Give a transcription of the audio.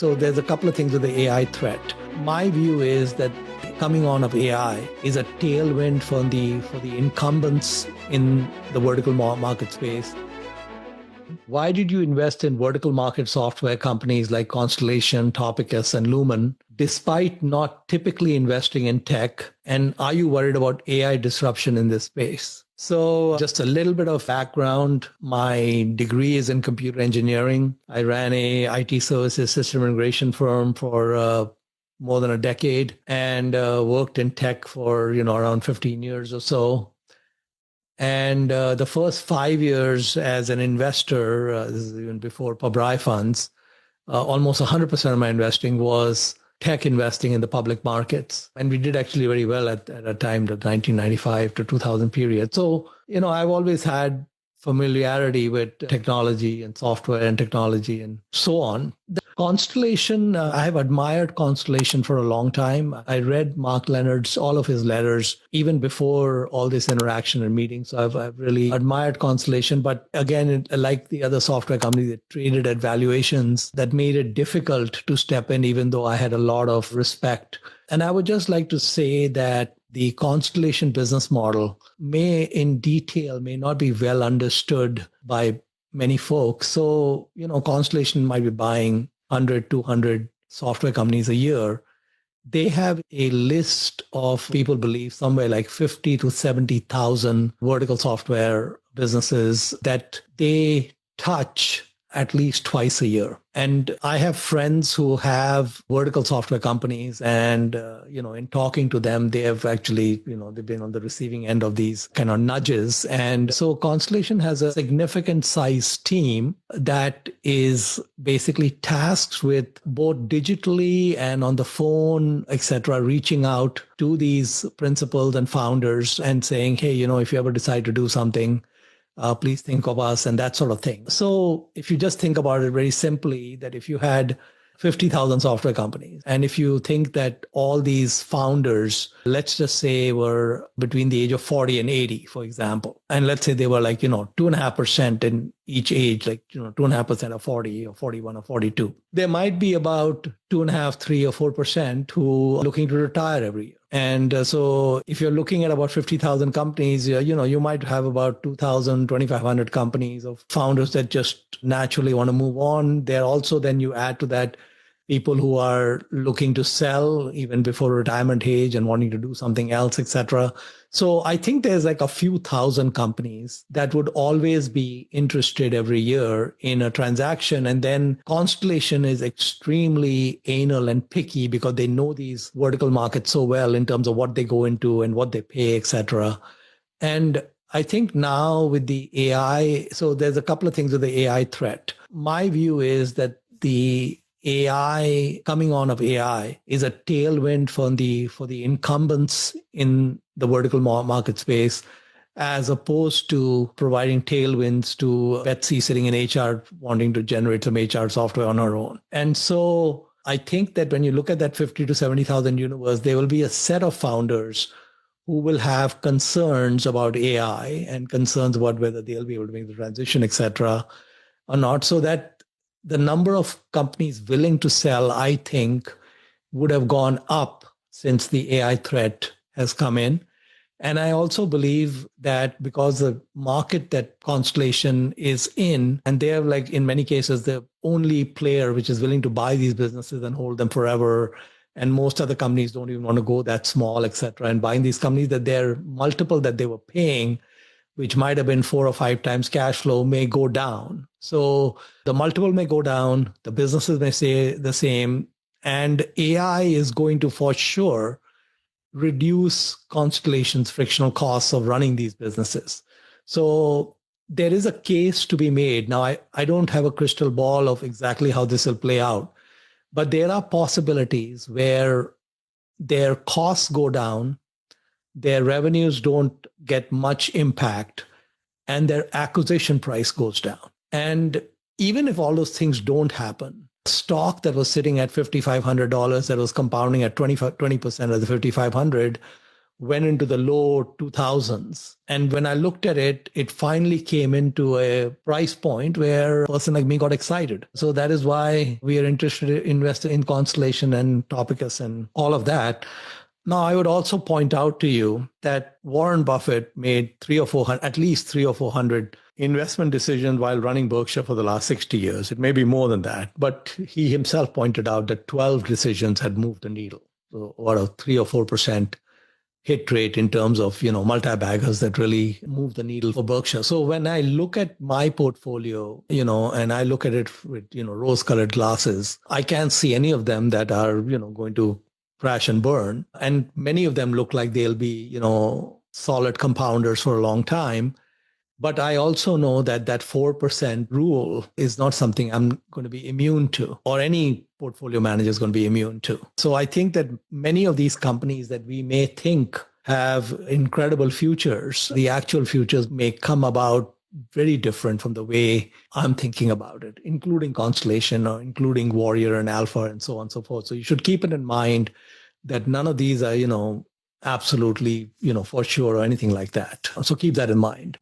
So there's a couple of things with the AI threat. My view is that coming on of AI is a tailwind for the incumbents in the vertical market space. Why did you invest in vertical market software companies like Constellation, Topicus, and Lumen, despite not typically investing in tech? And are you worried about AI disruption in this space? So just a little bit of background. My degree is in computer engineering. I ran a IT services system integration firm for more than a decade and worked in tech for around 15 years or so. And the first 5 years as an investor, this is even before Pabrai funds, almost 100% of my investing was tech investing in the public markets. And we did actually very well at a time, the 1995 to 2000 period. So, I've always had familiarity with technology and software and technology and so on. The Constellation, I have admired Constellation for a long time. I read Mark Leonard's, all of his letters, even before all this interaction and meetings. So I've really admired Constellation. But again, like the other software companies, it traded at valuations that made it difficult to step in, even though I had a lot of respect. And I would just like to say that the Constellation business model may not be well understood by many folks. So, Constellation might be buying 100, 200 software companies a year. They have a list of, people believe, somewhere like 50 to 70,000 vertical software businesses that they touch at least twice a year. And I have friends who have vertical software companies, and in talking to them, they have actually, they've been on the receiving end of these kind of nudges. And so Constellation has a significant size team that is basically tasked with both digitally and on the phone, etc., reaching out to these principals and founders and saying, hey, if you ever decide to do something, please think of us, and that sort of thing. So if you just think about it very simply, that if you had 50,000 software companies, and if you think that all these founders, let's just say, were between the age of 40 and 80, for example, and let's say they were like, 2.5% in each age, like, 2.5% of 40 or 41 or 42, there might be about 2.5, 3 or 4% who are looking to retire every year. And so if you're looking at about 50,000 companies, you might have about 2,000, 2,500 companies of founders that just naturally want to move on. There also, then you add to that people who are looking to sell even before retirement age and wanting to do something else, etc. So I think there's like a few thousand companies that would always be interested every year in a transaction. And then Constellation is extremely anal and picky because they know these vertical markets so well in terms of what they go into and what they pay, etc. And I think now with the AI, so there's a couple of things with the AI threat. My view is that the coming on of AI is a tailwind for the incumbents in the vertical market space, as opposed to providing tailwinds to Betsy sitting in HR wanting to generate some HR software on her own. And so I think that when you look at that 50 to 70,000 universe, there will be a set of founders who will have concerns about AI and concerns about whether they'll be able to make the transition, etc., or not. So that the number of companies willing to sell, I think, would have gone up since the AI threat has come in. And I also believe that because the market that Constellation is in, and they're like, in many cases, the only player which is willing to buy these businesses and hold them forever. And most other companies don't even want to go that small, et cetera. And buying these companies, that their multiple that they were paying, which might have been 4 or 5 times cash flow, may go down. So the multiple may go down, the businesses may stay the same, and AI is going to, for sure, reduce Constellation's frictional costs of running these businesses. So there is a case to be made. Now, I don't have a crystal ball of exactly how this will play out, but there are possibilities where their costs go down, their revenues don't get much impact, and their acquisition price goes down. And even if all those things don't happen, stock that was sitting at $5,500 that was compounding at 20% of the $5,500 went into the low 2000s. And when I looked at it, it finally came into a price point where a person like me got excited. So that is why we are interested in investing in Constellation and Topicus and all of that. Now, I would also point out to you that Warren Buffett made at least 300 or 400 investment decisions while running Berkshire for the last 60 years. It may be more than that, but he himself pointed out that 12 decisions had moved the needle. So about a 3 or 4% hit rate in terms of, multi-baggers that really move the needle for Berkshire. So when I look at my portfolio, and I look at it with, rose-colored glasses, I can't see any of them that are, going to crash and burn. And many of them look like they'll be, solid compounders for a long time. But I also know that that 4% rule is not something I'm going to be immune to, or any portfolio manager is going to be immune to. So I think that many of these companies that we may think have incredible futures, the actual futures may come about very different from the way I'm thinking about it, including Constellation or including Warrior and Alpha and so on and so forth. So you should keep it in mind that none of these are, absolutely, for sure or anything like that. So keep that in mind.